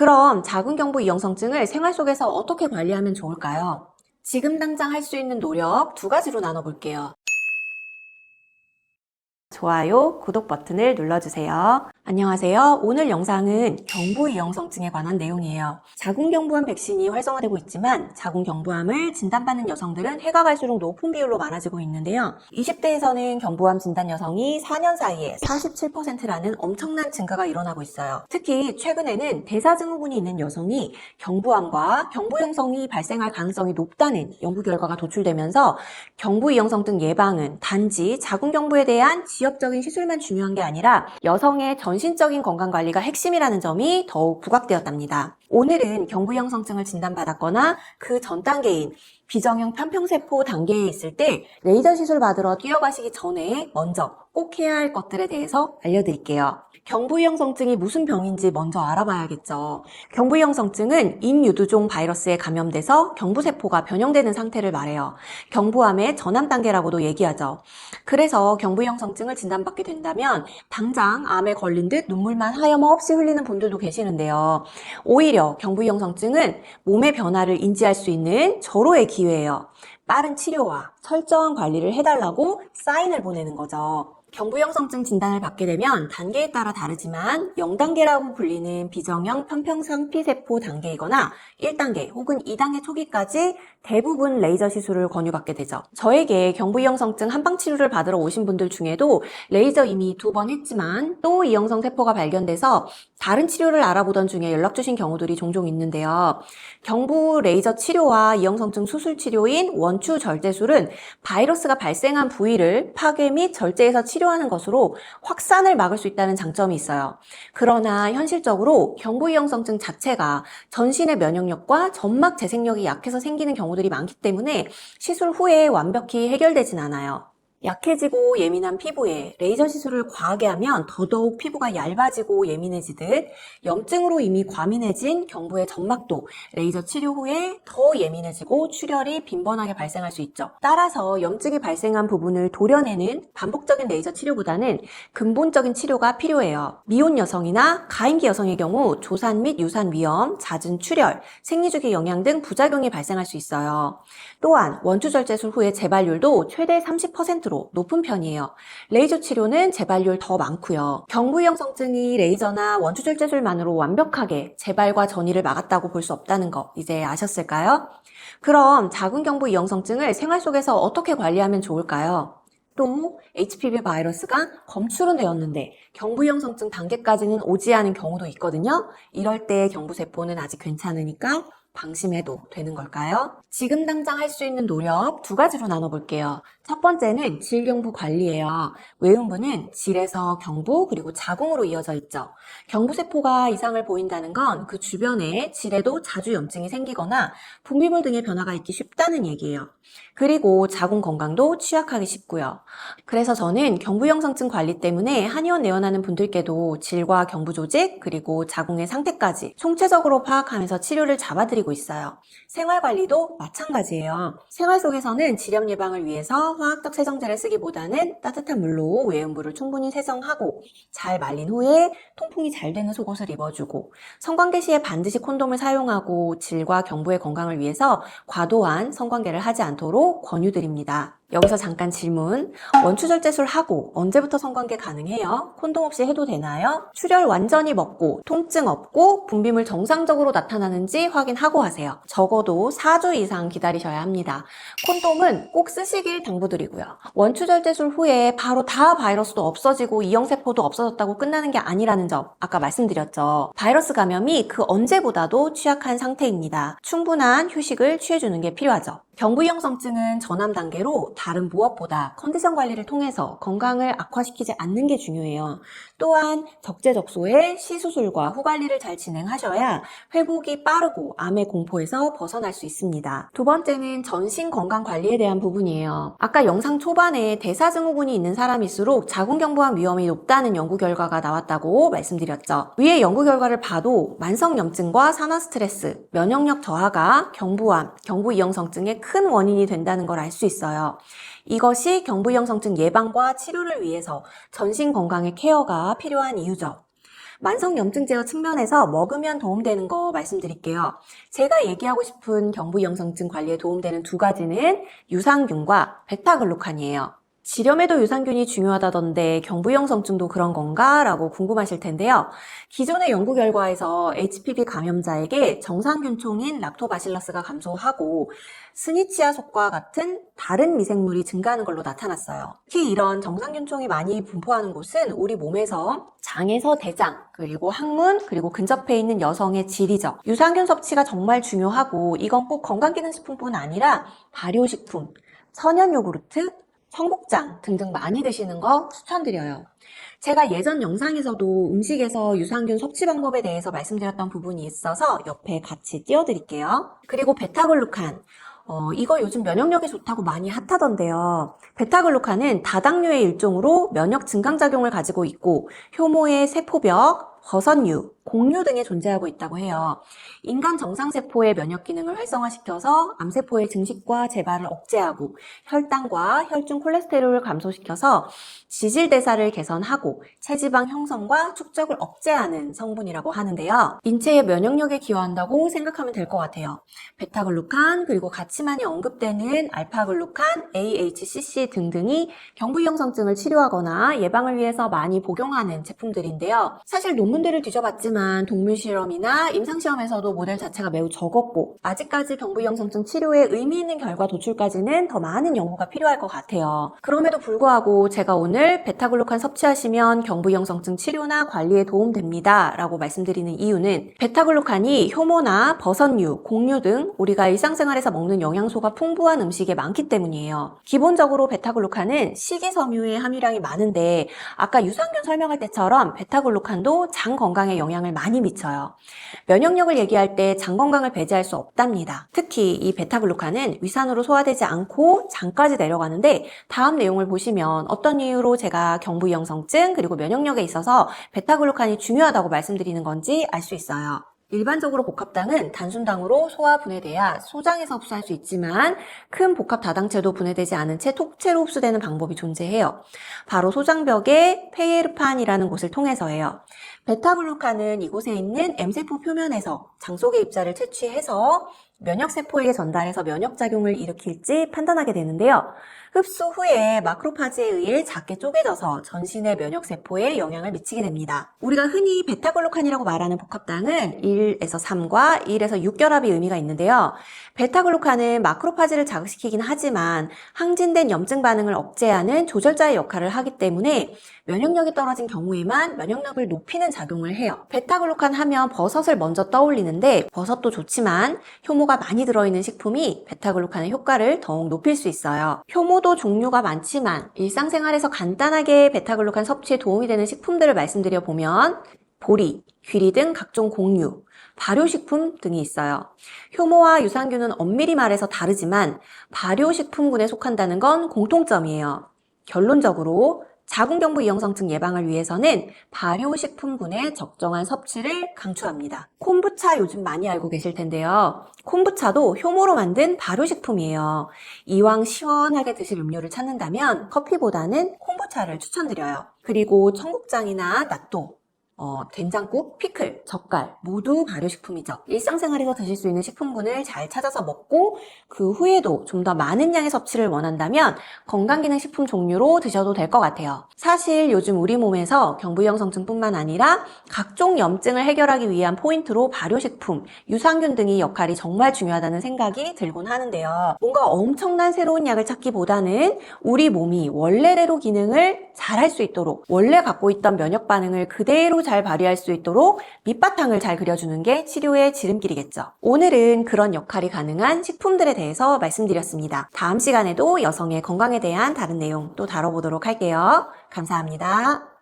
그럼 자궁경부 이형성증을 생활 속에서 어떻게 관리하면 좋을까요? 지금 당장 할 수 있는 노력 두 가지로 나눠볼게요. 좋아요, 구독 버튼을 눌러주세요. 안녕하세요. 오늘 영상은 경부이형성증에 관한 내용이에요. 자궁경부암 백신이 활성화되고 있지만 자궁경부암을 진단받는 여성들은 해가 갈수록 높은 비율로 많아지고 있는데요. 20대에서는 경부암 진단 여성이 4년 사이에 47%라는 엄청난 증가가 일어나고 있어요. 특히 최근에는 대사증후군이 있는 여성이 경부암과 경부형성이 발생할 가능성이 높다는 연구 결과가 도출되면서 경부이형성증 예방은 단지 자궁경부에 대한 지역적인 시술만 중요한 게 아니라 여성의 전신적인 건강관리가 핵심이라는 점이 더욱 부각되었답니다. 오늘은 경부이형성증을 진단받았거나 그 전 단계인 비정형 편평세포 단계에 있을 때 레이저 시술 받으러 뛰어가시기 전에 먼저 꼭 해야 할 것들에 대해서 알려드릴게요. 경부이형성증이 무슨 병인지 먼저 알아봐야겠죠. 경부이형성증은 인유두종 바이러스에 감염돼서 경부세포가 변형되는 상태를 말해요. 경부암의 전암 단계라고도 얘기하죠. 그래서 경부이형성증을 진단받게 된다면 당장 암에 걸린 듯 눈물만 하염없이 흘리는 분들도 계시는데요. 오히려 경부이형성증은 몸의 변화를 인지할 수 있는 절호의 기회예요. 빠른 치료와 철저한 관리를 해달라고 사인을 보내는 거죠. 경부이형성증 진단을 받게 되면 단계에 따라 다르지만 0단계라고 불리는 비정형 편평상피세포 단계이거나 1단계 혹은 2단계 초기까지 대부분 레이저 시술을 권유받게 되죠. 저에게 경부이형성증 한방치료를 받으러 오신 분들 중에도 레이저 이미 2번 했지만 또 이형성 세포가 발견돼서 다른 치료를 알아보던 중에 연락 주신 경우들이 종종 있는데요. 경부 레이저 치료와 이형성증 수술 치료인 원추 절제술은 바이러스가 발생한 부위를 파괴 및 절제해서 치료하는 것으로 확산을 막을 수 있다는 장점이 있어요. 그러나 현실적으로 경부이형성증 자체가 전신의 면역력과 점막 재생력이 약해서 생기는 경우들이 많기 때문에 시술 후에 완벽히 해결되진 않아요. 약해지고 예민한 피부에 레이저 시술을 과하게 하면 더더욱 피부가 얇아지고 예민해지듯 염증으로 이미 과민해진 경부의 점막도 레이저 치료 후에 더 예민해지고 출혈이 빈번하게 발생할 수 있죠. 따라서 염증이 발생한 부분을 도려내는 반복적인 레이저 치료보다는 근본적인 치료가 필요해요. 미혼 여성이나 가임기 여성의 경우 조산 및 유산 위험, 잦은 출혈, 생리주기 영향 등 부작용이 발생할 수 있어요. 또한 원추 절제술 후의 재발률도 최대 30%로 높은 편이에요. 레이저 치료는 재발률 더 많고요. 경부이형성증이 레이저나 원추 절제술만으로 완벽하게 재발과 전이를 막았다고 볼 수 없다는 거 이제 아셨을까요? 그럼 자궁경부 이형성증을 생활 속에서 어떻게 관리하면 좋을까요? 또 HPV 바이러스가 검출은 되었는데 경부이형성증 단계까지는 오지 않은 경우도 있거든요. 이럴 때 경부세포는 아직 괜찮으니까 방심해도 되는 걸까요? 지금 당장 할 수 있는 노력 두 가지로 나눠볼게요. 첫 번째는 질경부 관리예요. 외음부는 질에서 경부 그리고 자궁으로 이어져 있죠. 경부세포가 이상을 보인다는 건 그 주변에 질에도 자주 염증이 생기거나 분비물 등의 변화가 있기 쉽다는 얘기예요. 그리고 자궁 건강도 취약하기 쉽고요. 그래서 저는 경부이형성증 관리 때문에 한의원 내원하는 분들께도 질과 경부 조직 그리고 자궁의 상태까지 총체적으로 파악하면서 치료를 잡아드리고 있어요. 생활관리도 마찬가지예요. 생활 속에서는 질염 예방을 위해서 화학적 세정제를 쓰기보다는 따뜻한 물로 외음부를 충분히 세정하고 잘 말린 후에 통풍이 잘 되는 속옷을 입어주고 성관계 시에 반드시 콘돔을 사용하고 질과 경부의 건강을 위해서 과도한 성관계를 하지 않도록 권유드립니다. 여기서 잠깐 질문. 원추 절제술 하고 언제부터 성관계 가능해요? 콘돔 없이 해도 되나요? 출혈 완전히 먹고 통증 없고 분비물 정상적으로 나타나는지 확인하고 하세요. 적어도 4주 이상 기다리셔야 합니다. 콘돔은 꼭 쓰시길 당부드리고요. 원추 절제술 후에 바로 다 바이러스도 없어지고 이형세포도 없어졌다고 끝나는 게 아니라는 점 아까 말씀드렸죠. 바이러스 감염이 그 언제보다도 취약한 상태입니다. 충분한 휴식을 취해주는 게 필요하죠. 경부이형성증은 전암 단계로 다른 무엇보다 컨디션 관리를 통해서 건강을 악화시키지 않는 게 중요해요. 또한 적재적소에 시수술과 후관리를 잘 진행하셔야 회복이 빠르고 암의 공포에서 벗어날 수 있습니다. 두 번째는 전신 건강 관리에 대한 부분이에요. 아까 영상 초반에 대사증후군이 있는 사람일수록 자궁경부암 위험이 높다는 연구 결과가 나왔다고 말씀드렸죠. 위의 연구 결과를 봐도 만성염증과 산화스트레스, 면역력 저하가 경부암, 경부이형성증의 큰 원인이 된다는 걸 알 수 있어요. 이것이 경부이형성증 예방과 치료를 위해서 전신 건강의 케어가 필요한 이유죠. 만성염증 제어 측면에서 먹으면 도움되는 거 말씀드릴게요. 제가 얘기하고 싶은 경부이형성증 관리에 도움되는 두 가지는 유산균과 베타글루칸이에요. 지렴에도 유산균이 중요하다던데 경부이형성증도 그런 건가? 라고 궁금하실 텐데요. 기존의 연구 결과에서 HPV 감염자에게 정상균총인 락토바실러스가 감소하고 스니치아 속과 같은 다른 미생물이 증가하는 걸로 나타났어요. 특히 이런 정상균총이 많이 분포하는 곳은 우리 몸에서 장에서 대장, 그리고 항문, 그리고 근접해 있는 여성의 질이죠. 유산균 섭취가 정말 중요하고 이건 꼭 건강기능식품뿐 아니라 발효식품, 천연 요구르트, 청국장 등등 많이 드시는 거 추천드려요. 제가 예전 영상에서도 음식에서 유산균 섭취 방법에 대해서 말씀드렸던 부분이 있어서 옆에 같이 띄워드릴게요. 그리고 베타글루칸. 이거 요즘 면역력에 좋다고 많이 핫하던데요. 베타글루칸은 다당류의 일종으로 면역 증강작용을 가지고 있고 효모의 세포벽, 버섯류, 공류 등에 존재하고 있다고 해요. 인간 정상세포의 면역 기능을 활성화시켜서 암세포의 증식과 재발을 억제하고 혈당과 혈중 콜레스테롤을 감소시켜서 지질대사를 개선하고 체지방 형성과 축적을 억제하는 성분이라고 하는데요. 인체의 면역력에 기여한다고 생각하면 될 것 같아요. 베타글루칸 그리고 같이 많이 언급되는 알파글루칸, AHCC 등등이 경부이형성증을 치료하거나 예방을 위해서 많이 복용하는 제품들인데요. 사실 논문들을 뒤져봤지만 동물실험이나 임상시험에서도 모델 자체가 매우 적었고 아직까지 경부이형성증 치료에 의미 있는 결과 도출까지는 더 많은 연구가 필요할 것 같아요. 그럼에도 불구하고 제가 오늘 베타글루칸 섭취하시면 경부이형성증 치료나 관리에 도움됩니다 라고 말씀드리는 이유는 베타글루칸이 효모나 버섯류, 곡류 등 우리가 일상생활에서 먹는 영양소가 풍부한 음식에 많기 때문이에요. 기본적으로 베타글루칸은 식이섬유의 함유량이 많은데 아까 유산균 설명할 때처럼 베타글루칸도 장 건강에 영향을 많이 미쳐요. 면역력을 얘기할 때 장 건강을 배제할 수 없답니다. 특히 이 베타글루칸은 위산으로 소화되지 않고 장까지 내려가는데 다음 내용을 보시면 어떤 이유로 제가 경부이형성증 그리고 면역력에 있어서 베타글루칸이 중요하다고 말씀드리는 건지 알 수 있어요. 일반적으로 복합당은 단순당으로 소화 분해돼야 소장에서 흡수할 수 있지만 큰 복합 다당체도 분해되지 않은 채 톡체로 흡수되는 방법이 존재해요. 바로 소장벽의 페이에르판이라는 곳을 통해서예요. 베타글루칸은 이곳에 있는 M세포 표면에서 장 속의 입자를 채취해서 면역세포에게 전달해서 면역작용을 일으킬지 판단하게 되는데요. 흡수 후에 마크로파지에 의해 작게 쪼개져서 전신의 면역세포에 영향을 미치게 됩니다. 우리가 흔히 베타글루칸이라고 말하는 복합당은 1에서 3과 1에서 6결합이 의미가 있는데요. 베타글루칸은 마크로파지를 자극시키긴 하지만 항진된 염증 반응을 억제하는 조절자의 역할을 하기 때문에 면역력이 떨어진 경우에만 면역력을 높이는 작용을 해요. 베타글루칸 하면 버섯을 먼저 떠올리는데 버섯도 좋지만 효모가 많이 들어있는 식품이 베타글루칸의 효과를 더욱 높일 수 있어요. 효모도 종류가 많지만 일상생활에서 간단하게 베타글루칸 섭취에 도움이 되는 식품들을 말씀드려 보면 보리, 귀리 등 각종 곡류, 발효식품 등이 있어요. 효모와 유산균은 엄밀히 말해서 다르지만 발효식품군에 속한다는 건 공통점이에요. 결론적으로 자궁경부이형성증 예방을 위해서는 발효식품군의 적정한 섭취를 강추합니다. 콤부차 요즘 많이 알고 계실 텐데요. 콤부차도 효모로 만든 발효식품이에요. 이왕 시원하게 드실 음료를 찾는다면 커피보다는 콤부차를 추천드려요. 그리고 청국장이나 나또, 된장국, 피클, 젓갈 모두 발효식품이죠. 일상생활에서 드실 수 있는 식품군을 잘 찾아서 먹고 그 후에도 좀 더 많은 양의 섭취를 원한다면 건강기능식품 종류로 드셔도 될 것 같아요. 사실 요즘 우리 몸에서 경부이형성증뿐만 아니라 각종 염증을 해결하기 위한 포인트로 발효식품, 유산균 등의 역할이 정말 중요하다는 생각이 들곤 하는데요. 뭔가 엄청난 새로운 약을 찾기보다는 우리 몸이 원래대로 기능을 잘 할 수 있도록 원래 갖고 있던 면역 반응을 그대로 잘 발휘할 수 있도록 밑바탕을 잘 그려주는 게 치료의 지름길이겠죠. 오늘은 그런 역할이 가능한 식품들에 대해서 말씀드렸습니다. 다음 시간에도 여성의 건강에 대한 다른 내용 또 다뤄보도록 할게요. 감사합니다.